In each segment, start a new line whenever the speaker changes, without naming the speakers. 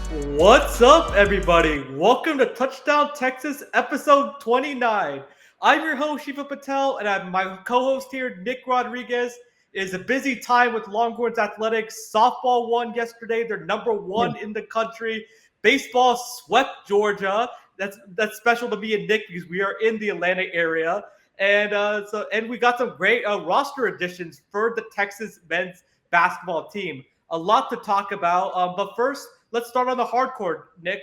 What's up, everybody? Welcome to Touchdown Texas, episode 29. I'm your host, Shiva Patel, and I'm my co-host here, Nick Rodriguez. It is a busy time with Longhorns athletics. Softball won yesterday; they're number one in the country. Baseball swept Georgia. That's special to me and Nick because we are in the Atlanta area, and we got some great roster additions for the Texas men's basketball team. A lot to talk about, but first let's start on the hardcore, Nick.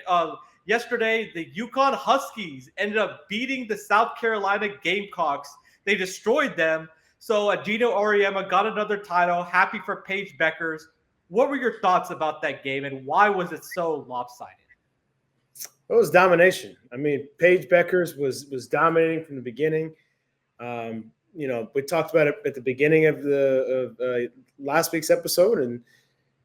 Yesterday, the Yukon Huskies ended up beating the South Carolina Gamecocks. They destroyed them. So Gino Auriemma got another title. Happy for Paige Beckers. What were your thoughts about that game, and why was it so lopsided?
It was domination. I mean, Paige Beckers was dominating from the beginning. We talked about it at the beginning of the last week's episode, and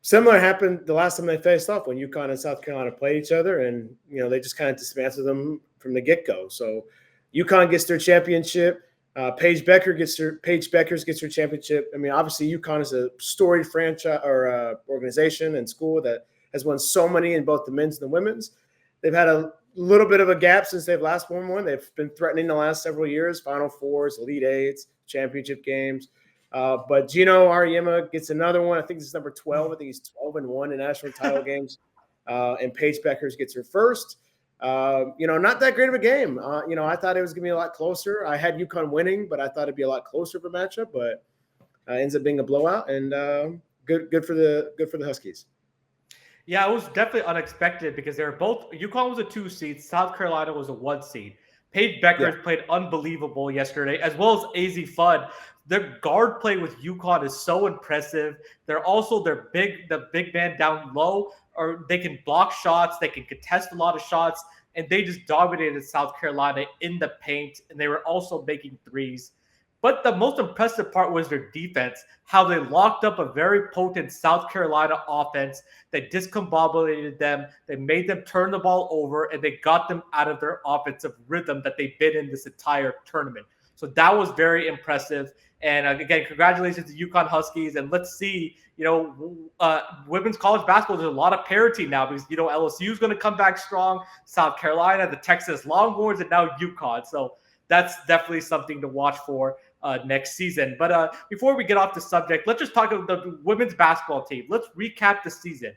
similar happened the last time they faced off when UConn and South Carolina played each other, and they just kind of dismantled them from the get-go. So UConn gets their championship. Paige Beckers gets her championship. I mean, obviously UConn is a storied franchise or organization and school that has won so many in both the men's and the women's. They've had a little bit of a gap since they've last won one. They've been threatening the last several years: Final Fours, Elite Eights, championship games. But Gino Auriemma gets another one. I think this is number 12. I think he's 12-1 in national title games. And Paige Beckers gets her first. Not that great of a game. I thought it was going to be a lot closer. I had UConn winning, but I thought it'd be a lot closer of a matchup. But ends up being a blowout, and good for the Huskies.
Yeah, it was definitely unexpected because they were both. UConn was a 2 seed, South Carolina was a 1 seed. Paige Beckers played unbelievable yesterday, as well as AZ Fudd. Their guard play with UConn is so impressive. They're also the big man down low, or they can block shots, they can contest a lot of shots, and they just dominated South Carolina in the paint, and they were also making threes. But the most impressive part was their defense, how they locked up a very potent South Carolina offense that discombobulated them. They made them turn the ball over, and they got them out of their offensive rhythm that they've been in this entire tournament. So that was very impressive. And again, congratulations to UConn Huskies. And let's see, women's college basketball, there's a lot of parity now because, LSU is going to come back strong, South Carolina, the Texas Longhorns, and now UConn. So that's definitely something to watch for next season. But before we get off the subject, let's just talk about the women's basketball team. Let's recap the season.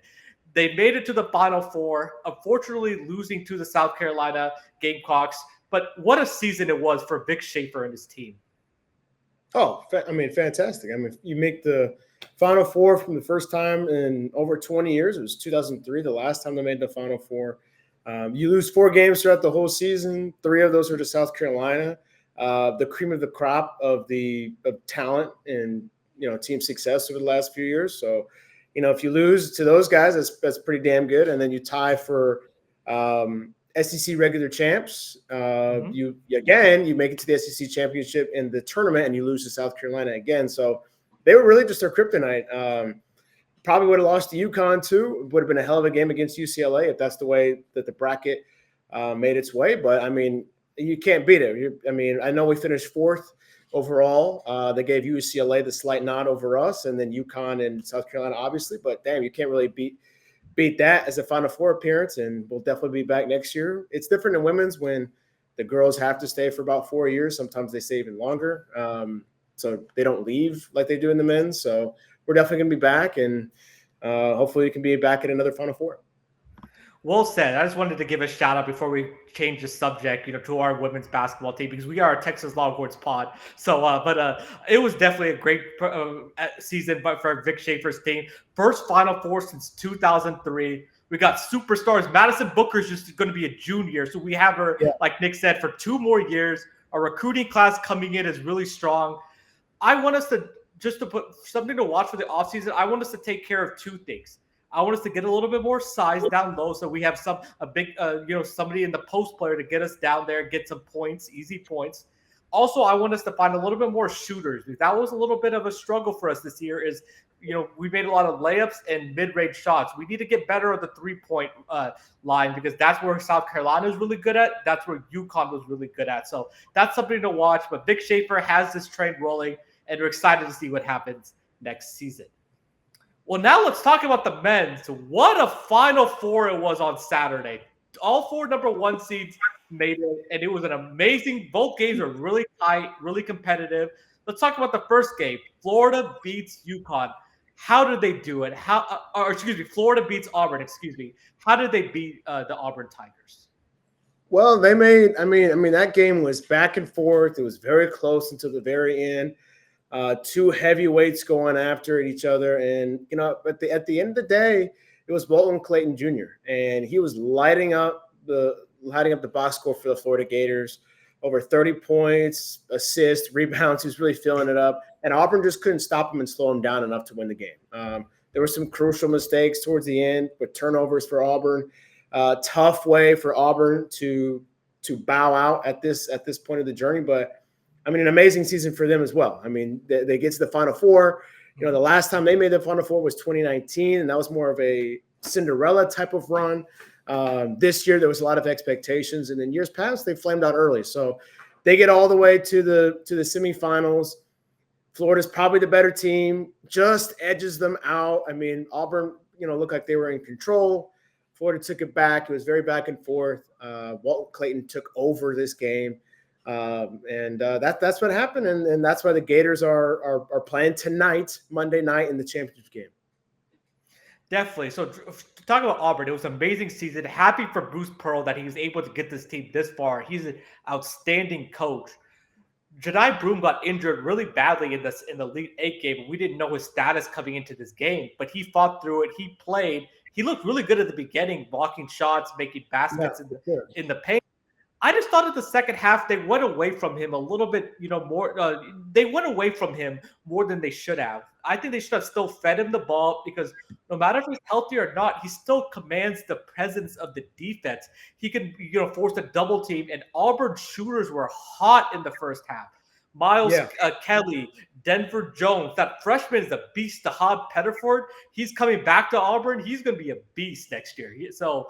They made it to the Final Four, unfortunately losing to the South Carolina Gamecocks. But what a season it was for Vic Schaefer and his team.
Oh, fantastic. I mean, you make the Final Four from the first time in over 20 years. It was 2003, the last time they made the Final Four. You lose 4 games throughout the whole season. 3 of those were to South Carolina. The cream of the crop of talent and team success over the last few years. So, if you lose to those guys, that's pretty damn good. And then you tie for SEC regular champs. You make it to the SEC championship in the tournament, and you lose to South Carolina again. So they were really just their kryptonite. Probably would have lost to UConn too. It would have been a hell of a game against UCLA if that's the way that the bracket made its way. But I mean, you can't beat it. I know we finished 4th overall. They gave UCLA the slight nod over us, and then UConn and South Carolina, obviously. But damn, you can't really beat that as a Final Four appearance, and we'll definitely be back next year. It's different in women's when the girls have to stay for about 4 years. Sometimes they stay even longer, so they don't leave like they do in the men's. So we're definitely going to be back, and hopefully we can be back at another Final Four.
Well said. I just wanted to give a shout out before we change the subject, to our women's basketball team because we are a Texas Longhorns pod. So, but it was definitely a great season, but for Vic Schaefer's team, first Final Four since 2003. We got superstars. Madison Booker's just going to be a junior, so we have her, like Nick said, for 2 more years. Our recruiting class coming in is really strong. I want us to put something to watch for the offseason. I want us to take care of 2 things. I want us to get a little bit more size down low, so we have somebody in the post player to get us down there, get some points, easy points. Also, I want us to find a little bit more shooters. That was a little bit of a struggle for us this year. We made a lot of layups and mid-range shots. We need to get better at the 3-point line because that's where South Carolina is really good at. That's where UConn was really good at. So that's something to watch. But Vic Schaefer has this train rolling, and we're excited to see what happens next season. Well, now let's talk about the men's. What a Final Four it was on Saturday. All four number one seeds made it, and it was an amazing. Both games were really tight, really competitive. Let's talk about the first game. Florida beats UConn. How did they do it? Florida beats Auburn. Excuse me. How did they beat the Auburn Tigers?
Well, they made. I mean, that game was back and forth. It was very close until the very end. Two heavyweights going after each other, and at the end of the day, it was Walton Clayton Jr. and he was lighting up the box score for the Florida Gators. Over 30 points, assists, rebounds. He was really filling it up, and Auburn just couldn't stop him and slow him down enough to win the game. There were some crucial mistakes towards the end, with turnovers for Auburn. Tough way for Auburn to bow out at this point of the journey, but I mean, an amazing season for them as well. I mean, they get to the Final Four. The last time they made the Final Four was 2019, and that was more of a Cinderella type of run. This year, there was a lot of expectations, and in years past, they flamed out early. So they get all the way to the semifinals. Florida's probably the better team, just edges them out. I mean, Auburn, looked like they were in control. Florida took it back. It was very back and forth. Walton Clayton took over this game. That's what happened, and that's why the Gators are playing tonight, Monday night, in the championship game.
Definitely. So to talk about Auburn, it was an amazing season. Happy for Bruce Pearl that he was able to get this team this far. He's an outstanding coach. Jedi Broom got injured really badly in the Elite Eight game, and we didn't know his status coming into this game. But he fought through it. He played. He looked really good at the beginning, blocking shots, making baskets in the paint. I just thought in the second half they went away from him a little bit, more. They went away from him more than they should have. I think they should have still fed him the ball, because no matter if he's healthy or not, he still commands the presence of the defense. He can, force a double team, and Auburn shooters were hot in the first half. Miles Kelly, Denver Jones, that freshman is a beast. Tahad Pettiford, he's coming back to Auburn. He's going to be a beast next year. So,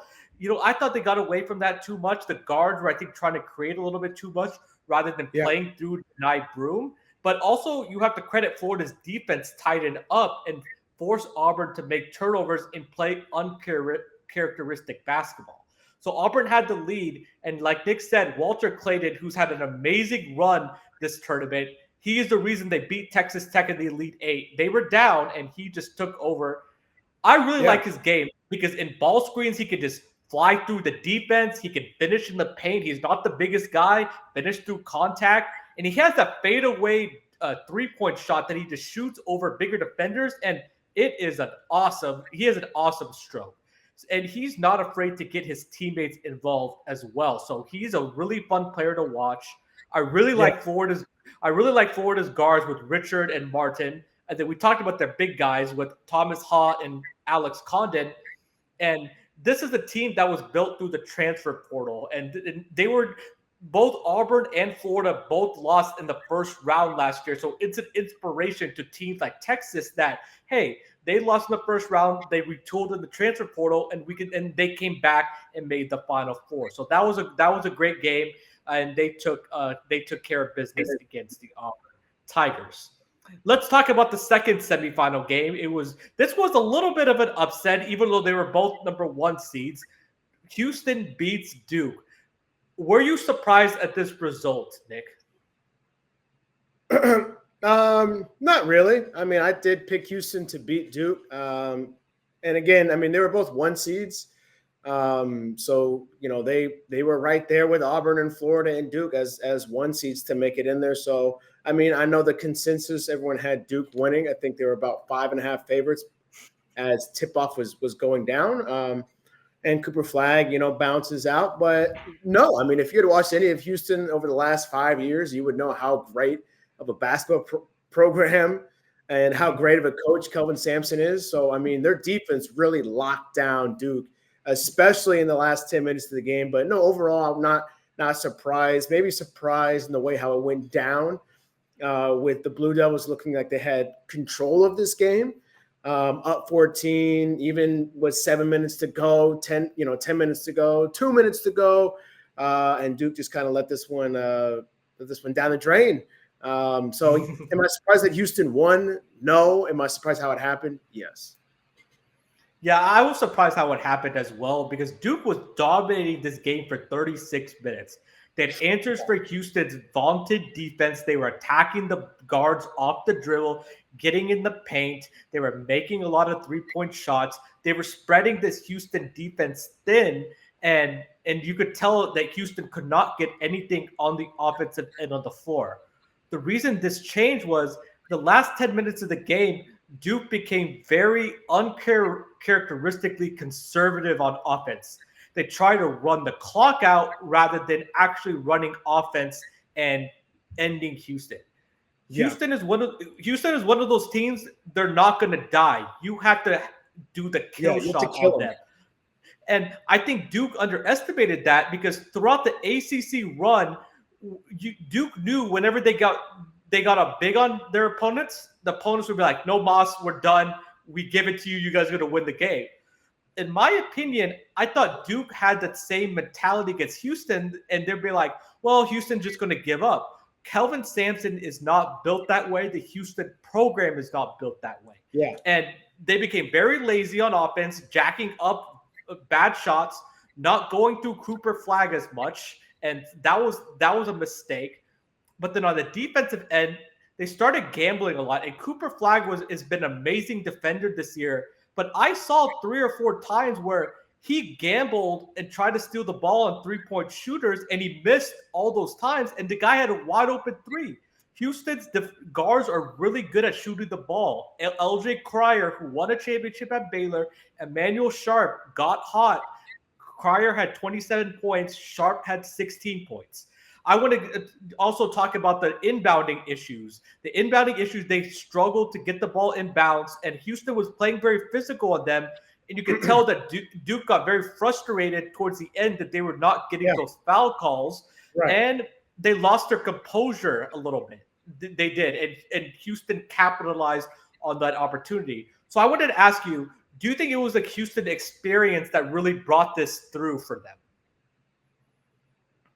I thought they got away from that too much. The guards were, I think, trying to create a little bit too much rather than playing through Jedi Broom. But also, you have to credit Florida's defense tighten up and force Auburn to make turnovers and play uncharacteristic basketball. So Auburn had the lead, and like Nick said, Walter Clayton, who's had an amazing run this tournament, he is the reason they beat Texas Tech in the Elite Eight. They were down, and he just took over. I really like his game, because in ball screens, he could just fly through the defense. He can finish in the paint. He's not the biggest guy, finish through contact. And he has that fadeaway three-point shot that he just shoots over bigger defenders. And he has an awesome stroke. And he's not afraid to get his teammates involved as well. So he's a really fun player to watch. I really like Florida's guards with Richard and Martin. And then we talked about their big guys with Thomas Haw and Alex Condon. And this is a team that was built through the transfer portal, and they were both Auburn and Florida both lost in the first round last year. So it's an inspiration to teams like Texas that, hey, they lost in the first round, they retooled in the transfer portal, and they came back and made the Final Four. So that was a great game, and they took care of business against the Auburn Tigers. Let's talk about the second semifinal game. This was a little bit of an upset, even though they were both number one seeds. Houston beats Duke. Were you surprised at this result, Nick?
Not really. I mean, I did pick Houston to beat Duke. And again, I mean, they were both one seeds. So, they were right there with Auburn and Florida and Duke as one seeds to make it in there. So, I mean, I know the consensus, everyone had Duke winning. I think they were about 5.5 favorites as tip-off was going down. And Cooper Flagg, bounces out. But no, I mean, if you had watched any of Houston over the last 5 years, you would know how great of a basketball program and how great of a coach Kelvin Sampson is. So, I mean, their defense really locked down Duke, especially in the last 10 minutes of the game. But no, overall, I'm not surprised. Maybe surprised in the way how it went down. With the Blue Devils looking like they had control of this game, up 14, even with 7 minutes to go, 10 minutes to go, 2 minutes to go, and Duke just kind of let this one down the drain. So am I surprised that Houston won? No. Am I surprised how it happened? Yes.
Yeah, I was surprised how it happened as well because Duke was dominating this game for 36 minutes. They had answers for Houston's vaunted defense. They were attacking the guards off the dribble, getting in the paint. They were making a lot of three-point shots. They were spreading this Houston defense thin, and you could tell that Houston could not get anything on the offensive end of the floor. The reason this changed was the last 10 minutes of the game, Duke became very uncharacteristically conservative on offense. They try to run the clock out rather than actually running offense and ending Houston.
Yeah.
Houston is one of those teams. They're not going to die. You have to do the kill shot on them. And I think Duke underestimated that because throughout the ACC run, Duke knew whenever they got a big on their opponents, the opponents would be like, "No, Moss, we're done. We give it to you. You guys are going to win the game." In my opinion, I thought Duke had that same mentality against Houston, and they'd be like, "Well, Houston's just going to give up." Kelvin Sampson is not built that way. The Houston program is not built that way.
Yeah.
And they became very lazy on offense, jacking up bad shots, not going through Cooper Flag as much, and that was a mistake. But then on the defensive end, they started gambling a lot. And Cooper Flag has been an amazing defender this year. But I saw 3 or 4 times where he gambled and tried to steal the ball on three-point shooters, and he missed all those times. And the guy had a wide open three. Houston's guards are really good at shooting the ball. LJ Cryer, who won a championship at Baylor, Emmanuel Sharp got hot. Cryer had 27 points. Sharp had 16 points. I want to also talk about the inbounding issues. The inbounding issues, they struggled to get the ball inbounds, and Houston was playing very physical on them. And you could tell that Duke got very frustrated towards the end that they were not getting those foul calls. Right. And they lost their composure a little bit. They did. And Houston capitalized on that opportunity. So I wanted to ask you, do you think it was the Houston experience that really brought this through for them?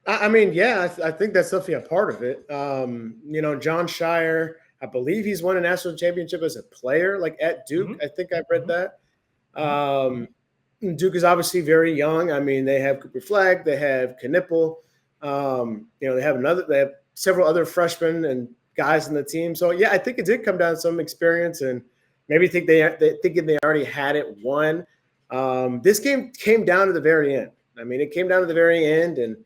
I mean, yeah, I think that's definitely a part of it. John Shire, I believe he's won a national championship as a player, like at Duke. Mm-hmm. I think I read that. Duke is obviously very young. I mean, they have Cooper Flag, they have Knipple. They have several other freshmen and guys in the team. So yeah, I think it did come down to some experience, and maybe think they already had it won. This game came down to the very end. I mean, it came down to the very end, and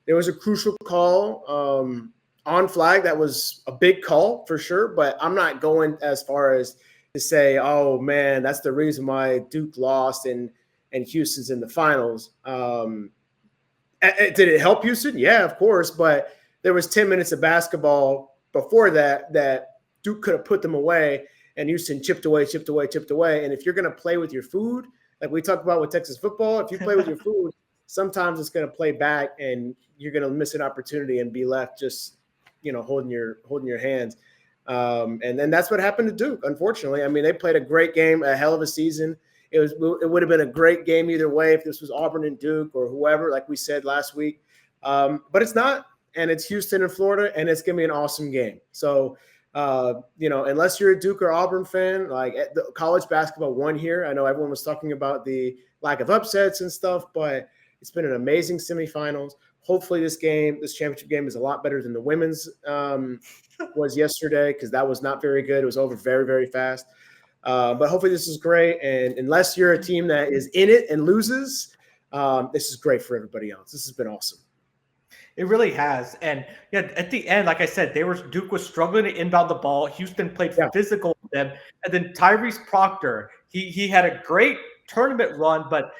there was a crucial call on Flag. That was a big call for sure, but I'm not going as far as to say, oh man, that's the reason why Duke lost and Houston's in the finals. Did it help Houston? Yeah, of course, but there was 10 minutes of basketball before that Duke could have put them away, and Houston chipped away. And if you're going to play with your food, like we talked about with Texas football, if you play with your food, sometimes it's going to play back, and you're going to miss an opportunity and be left just, holding your hands. And then that's what happened to Duke, unfortunately. I mean, they played a great game, a hell of a season. It would have been a great game either way if this was Auburn and Duke or whoever, like we said last week. But it's not, and it's Houston and Florida, and it's going to be an awesome game. So, unless you're a Duke or Auburn fan, like the college basketball won here. I know everyone was talking about the lack of upsets and stuff, but it's been an amazing semifinals. Hopefully this championship game is a lot better than the women's was yesterday, because that was not very good. It was over very, very fast. But hopefully this is great. And unless you're a team that is in it and loses, this is great for everybody else. This has been awesome.
It really has. And yeah, at the end, like I said, Duke was struggling to inbound the ball. Houston played physical with them. And then Tyrese Proctor, he had a great tournament run, but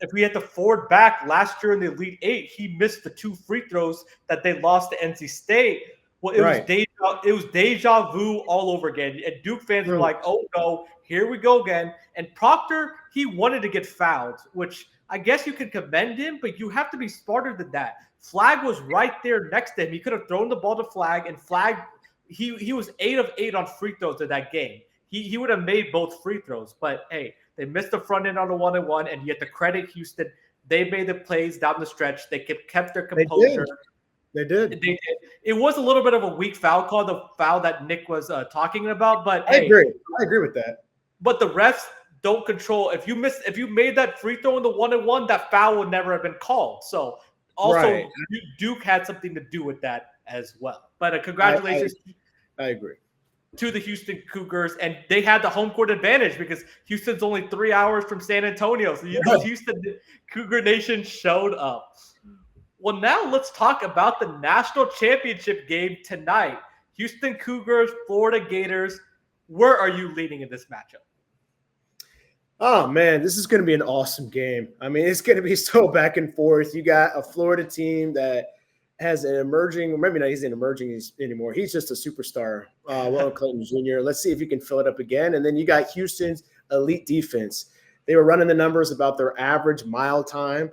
if we had to forward back last year in the Elite Eight, he missed the 2 free throws that they lost to NC State. Well, it was deja vu all over again. And Duke fans were like, oh no, here we go again. And Proctor, he wanted to get fouled, which I guess you could commend him, but you have to be smarter than that. Flag was right there next to him. He could have thrown the ball to Flag, and Flag, he was 8 of 8 on free throws in that game. He would have made both free throws, but hey, they missed the front end on the 1-on-1, and you have to credit Houston. They made the plays down the stretch. They kept their composure.
They did.
It was a little bit of a weak foul call, the foul that Nick was talking about. But
I agree with that.
But the refs don't control. If you made that free throw in the 1-and-1, that foul would never have been called. So also
Right.
Duke had something to do with that as well. But
I,
congratulations
I agree.
to the Houston Cougars, and they had the home court advantage because Houston's only 3 hours from San Antonio. So those Houston Cougar Nation showed up. Well, now let's talk about the national championship game tonight. Houston Cougars, Florida Gators. Where are you leading in this matchup?
Oh, man, this is going to be an awesome game. I mean, it's going to be so back and forth. You got a Florida team that has an emerging – maybe not he's an emerging anymore. He's just a superstar, Will Clayton Jr. Let's see if he can fill it up again. And then you got Houston's elite defense. They were running the numbers about their average mile time.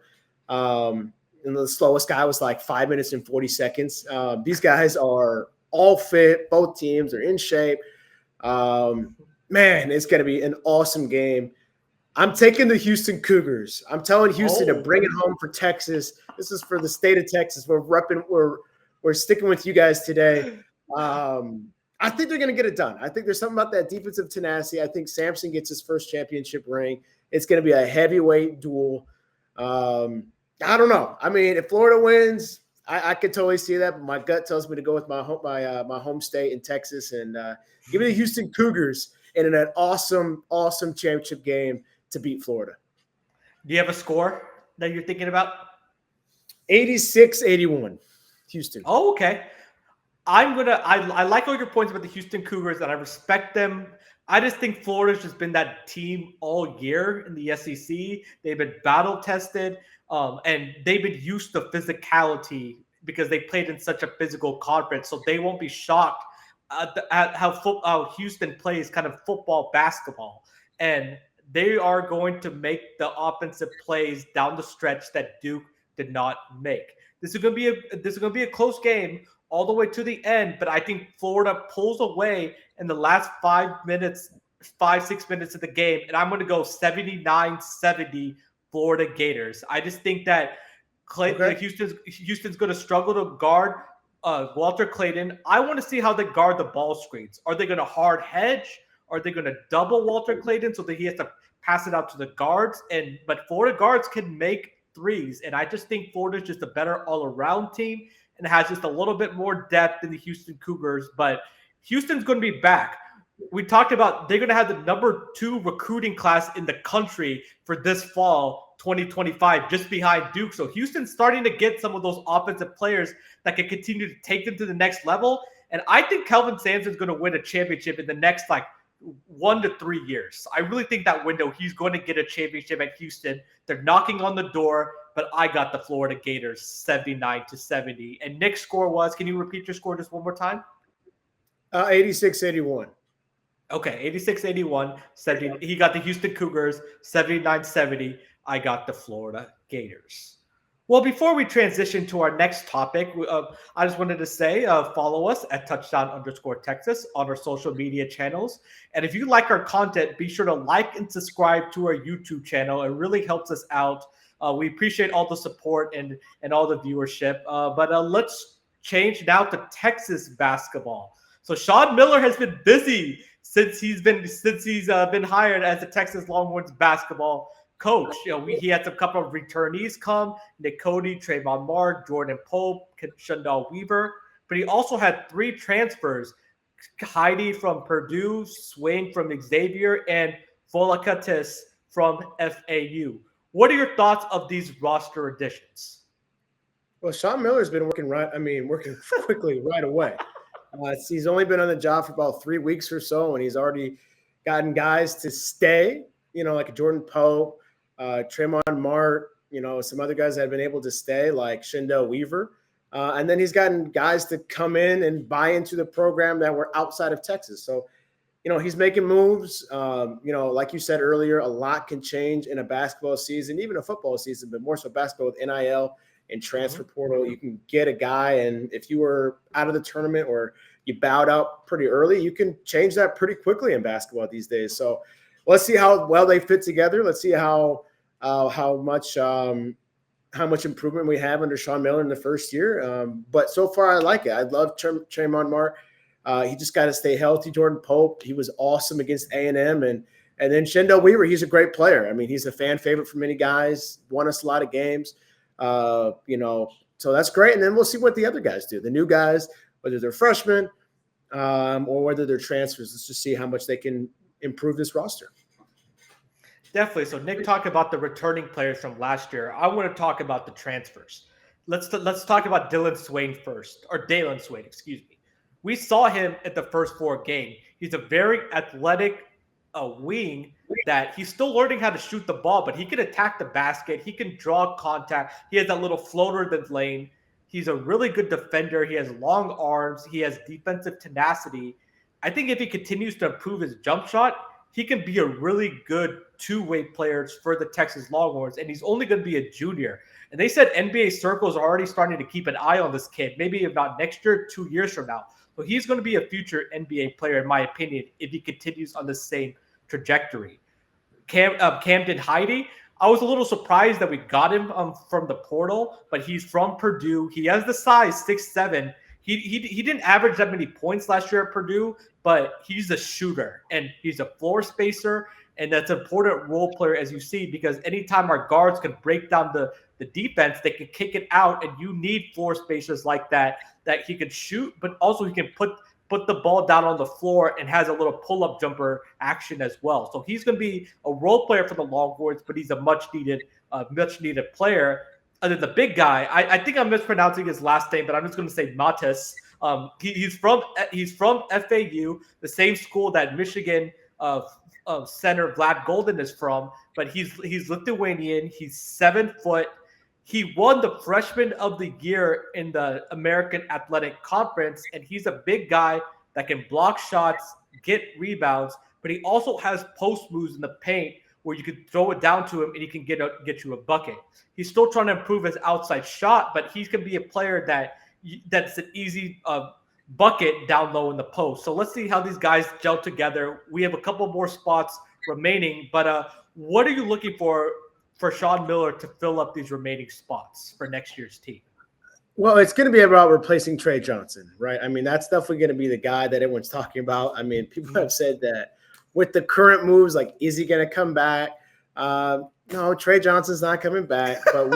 And the slowest guy was like 5 minutes and 40 seconds. These guys are all fit. Both teams are in shape. Man, it's going to be an awesome game. I'm taking the Houston Cougars. I'm telling Houston to bring it home for Texas. This is for the state of Texas. We're sticking with you guys today. I think they're going to get it done. I think there's something about that defensive tenacity. I think Sampson gets his first championship ring. It's going to be a heavyweight duel. I don't know. I mean, if Florida wins, I could totally see that, but my gut tells me to go with my home state in Texas and give me the Houston Cougars in an awesome championship game to beat Florida.
Do you have a score that you're thinking about?
86-81, Houston.
Oh, okay. I like all your points about the Houston Cougars, and I respect them. I just think Florida's just been that team all year in the SEC. They've been battle tested, and they've been used to physicality because they played in such a physical conference. So they won't be shocked at how Houston plays kind of football, basketball, and they are going to make the offensive plays down the stretch that Duke did not make. This is going to be a close game all the way to the end, but I think Florida pulls away in the last 5 minutes, 6 minutes of the game, and I'm going to go 79-70 Florida Gators. I just think that Houston's going to struggle to guard Walter Clayton. I want to see how they guard the ball screens. Are they going to hard hedge? Are they going to double Walter Clayton so that he has to pass it out to the guards? But Florida guards can make threes, and I just think Florida's just a better all-around team and has just a little bit more depth than the Houston Cougars. But Houston's going to be back. We talked about they're going to have the number 2 recruiting class in the country for this fall, 2025, just behind Duke. So Houston's starting to get some of those offensive players that can continue to take them to the next level. And I think Kelvin Sampson's going to win a championship in the next 1 to 3 years. I really think that window he's going to get a championship at Houston. They're knocking on the door, but I got the Florida Gators 79-70. And Nick's score was, can you repeat your score just one more time?
86-81.
Okay, 86-81. 70. He got the Houston Cougars 79-70. I got the Florida Gators. Well, before we transition to our next topic, I just wanted to say follow us at touchdown_Texas on our social media channels. And if you like our content, be sure to like and subscribe to our YouTube channel. It really helps us out. We appreciate all the support and all the viewership. But let's change now to Texas basketball. So Sean Miller has been busy since he's been hired as the Texas Longhorns basketball coach. He had a couple of returnees come: Nick Cody, Trayvon Mark, Jordan Pope, Shundell Weaver. But he also had 3 transfers: Heidi from Purdue, Swain from Xavier, and Volakatis from FAU. What are your thoughts of these roster additions?
Well, Sean Miller's been working quickly right away. He's only been on the job for about 3 weeks or so, and he's already gotten guys to stay, like Jordan Pope, Tremont Mart, some other guys that have been able to stay, like Shindell Weaver. And then he's gotten guys to come in and buy into the program that were outside of Texas. So, he's making moves. Like you said earlier, a lot can change in a basketball season, even a football season, but more so basketball with NIL and transfer portal. You can get a guy, and if you were out of the tournament or you bowed out pretty early, you can change that pretty quickly in basketball these days. So let's see how well they fit together. Let's see how much improvement we have under Sean Miller in the first year. But so far, I like it. I love Tremont Mart. He just got to stay healthy. Jordan Pope, he was awesome against A&M, and And then Shendell Weaver, he's a great player. I mean, he's a fan favorite for many guys, won us a lot of games, so that's great. And then we'll see what the other guys do, the new guys, whether they're freshmen or whether they're transfers. Let's just see how much they can improve this roster.
Definitely. So Nick talked about the returning players from last year. I want to talk about the transfers. Let's talk about Dalen Swain, excuse me. We saw him at the first 4 games. He's a very athletic wing that he's still learning how to shoot the ball, but he can attack the basket. He can draw contact. He has that little floater that's lane. He's a really good defender. He has long arms. He has defensive tenacity. I think if he continues to improve his jump shot, he can be a really good two-way player for the Texas Longhorns, and he's only going to be a junior. And they said NBA circles are already starting to keep an eye on this kid, maybe if not next year, 2 years from now. So he's going to be a future NBA player, in my opinion, if he continues on the same trajectory. Camden Heide, I was a little surprised that we got him from the portal, but he's from Purdue. He has the size, 6'7". He didn't average that many points last year at Purdue, but he's a shooter, and he's a floor spacer, and that's an important role player, as you see, because anytime our guards can break down the defense, they can kick it out, and you need floor spacers like that he can shoot, but also he can put the ball down on the floor and has a little pull-up jumper action as well. So he's going to be a role player for the Longhorns, but he's a much-needed player. And then the big guy, I think I'm mispronouncing his last name, but I'm just going to say Matas. He's from FAU, the same school that Michigan center Vlad Golden is from, but he's Lithuanian. He's 7 foot. He won the Freshman of the Year in the American Athletic Conference, and he's a big guy that can block shots, get rebounds, but he also has post moves in the paint where you can throw it down to him and he can get you a bucket. He's still trying to improve his outside shot, but he's going to be a player that's an easy bucket down low in the post. So let's see how these guys gel together. We have a couple more spots remaining, but what are you looking for Sean Miller to fill up these remaining spots for next year's team?
Well, it's going to be about replacing Trey Johnson, right? I mean, that's definitely going to be the guy that everyone's talking about. I mean, people have said that with the current moves, like, is he going to come back? No, Trey Johnson's not coming back, but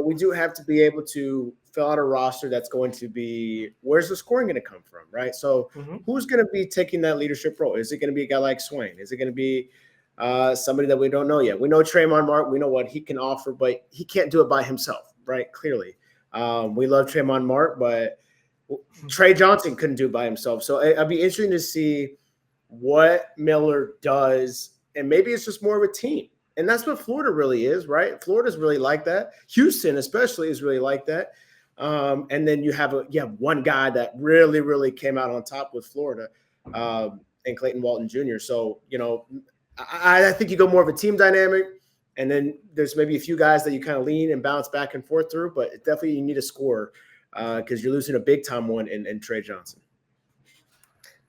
we do have to be able to fill out a roster that's going to be, where's the scoring going to come from, right? So who's going to be taking that leadership role? Is it going to be a guy like Swain? Is it going to be somebody that we don't know yet? We know Tremont Mark. We know what he can offer, but he can't do it by himself, right? Clearly. We love Tremont Mark, but Trey Johnson couldn't do it by himself. So it'd be interesting to see what Miller does, and maybe it's just more of a team. And that's what Florida really is, right? Florida's really like that. Houston especially is really like that. And then you have one guy that really, really came out on top with Florida, and Clayton Walton Jr. So, I think you go more of a team dynamic, and then there's maybe a few guys that you kind of lean and bounce back and forth through, but definitely you need a scorer because you're losing a big-time one in Trey Johnson.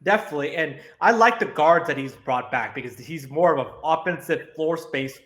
Definitely, and I like the guards that he's brought back because he's more of an offensive floor space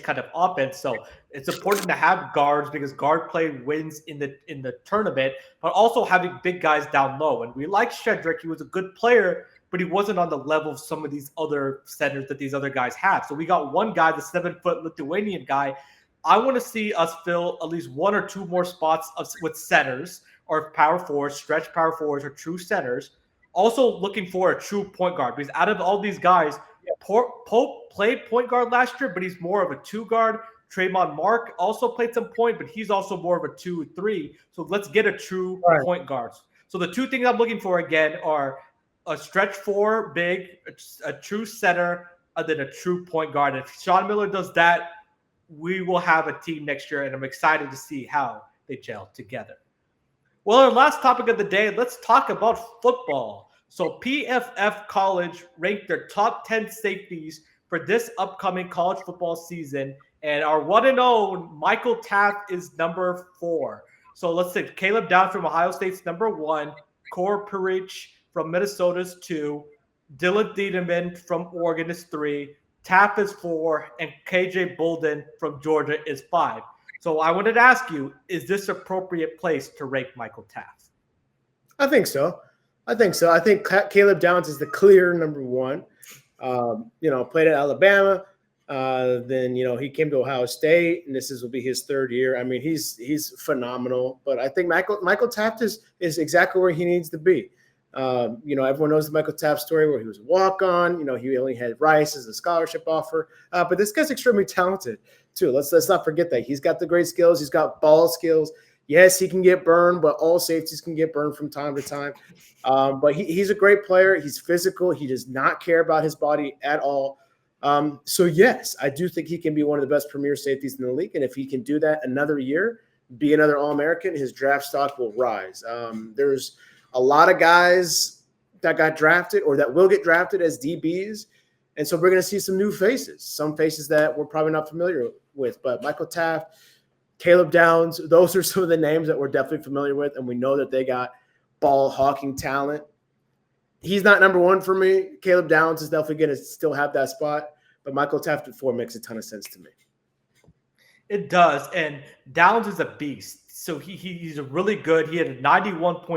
kind of offense. So it's important to have guards because guard play wins in the tournament, but also having big guys down low. And we like Shedrick; he was a good player, but he wasn't on the level of some of these other centers that these other guys have. So we got one guy, the 7-foot Lithuanian guy. I want to see us fill at least one or two more spots with centers or power forwards, stretch power forwards, or true centers. Also looking for a true point guard because out of all these guys, Pope played point guard last year, but he's more of a 2-guard. Tremont Mark also played some point, but he's also more of a 2-3. So let's get a true point guard. So the two things I'm looking for again are a stretch 4 big, a true center, and then a true point guard. If Sean Miller does that, we will have a team next year, and I'm excited to see how they gel together. Well, our last topic of the day, let's talk about football. So PFF College ranked their top 10 safeties for this upcoming college football season, and our one and only Michael Taft is number 4. So let's say Caleb Downs from Ohio State's number 1, Cor Parich from Minnesota's 2, Dylan Thiedemann from Oregon is 3, Taft is 4, and KJ Bolden from Georgia is 5. So I wanted to ask you, is this appropriate place to rank Michael Taft?
I think so. I think Caleb Downs is the clear number 1. Played at Alabama. Then he came to Ohio State, and will be his third year. I mean, he's phenomenal. But I think Michael Taft is exactly where he needs to be. Everyone knows the Michael Taft story where he was a walk-on. He only had Rice as a scholarship offer. But this guy's extremely talented too. Let's not forget that he's got the great skills. He's got ball skills. Yes, he can get burned, but all safeties can get burned from time to time. But he's a great player. He's physical. He does not care about his body at all. So yes, I do think he can be one of the best premier safeties in the league. And if he can do that another year, be another All-American, his draft stock will rise. There's a lot of guys that got drafted or that will get drafted as DBs. And so we're going to see some new faces, some faces that we're probably not familiar with. But Michael Taft, Caleb Downs, those are some of the names that we're definitely familiar with. And we know that they got ball hawking talent. He's not number one for me. Caleb Downs is definitely going to still have that spot. But Michael Taft at 4 makes a ton of sense to me.
It does. And Downs is a beast. So he's a really good. He had a 91.7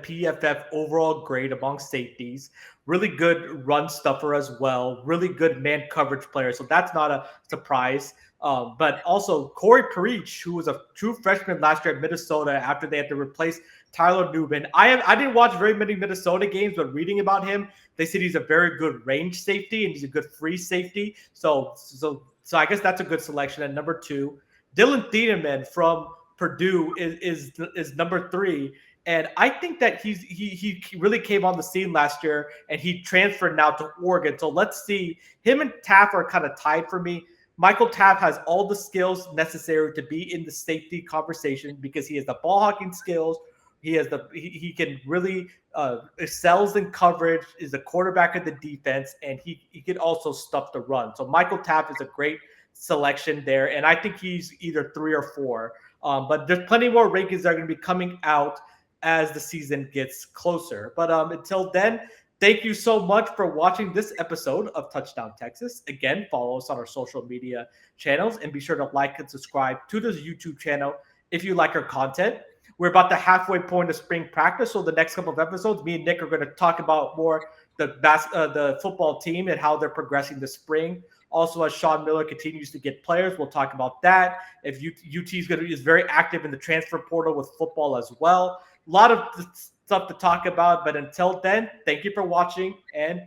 PFF overall grade among safeties. Really good run stuffer as well. Really good man coverage player. So that's not a surprise. But also Corey Parich, who was a true freshman last year at Minnesota after they had to replace Tyler Newman. I didn't watch very many Minnesota games, but reading about him, they said he's a very good range safety and he's a good free safety. So I guess that's a good selection. At number 2, Dylan Thieneman from Purdue is number 3. And I think that he really came on the scene last year and he transferred now to Oregon. So let's see. Him and Taft are kind of tied for me. Michael Taft has all the skills necessary to be in the safety conversation because he has the ball hawking skills. He can really excels in coverage, is a quarterback of the defense, and he can also stuff the run. So Michael Taft is a great selection there, and I think he's either 3 or 4. But there's plenty more rankings that are going to be coming out as the season gets closer. But until then, thank you so much for watching this episode of Touchdown Texas. Again, follow us on our social media channels and be sure to like and subscribe to this YouTube channel if you like our content. We're about the halfway point of spring practice, so the next couple of episodes, me and Nick are going to talk about more the football team and how they're progressing this spring. Also, as Sean Miller continues to get players, we'll talk about that. If UT is very active in the transfer portal with football as well. A lot of stuff to talk about, but until then, thank you for watching and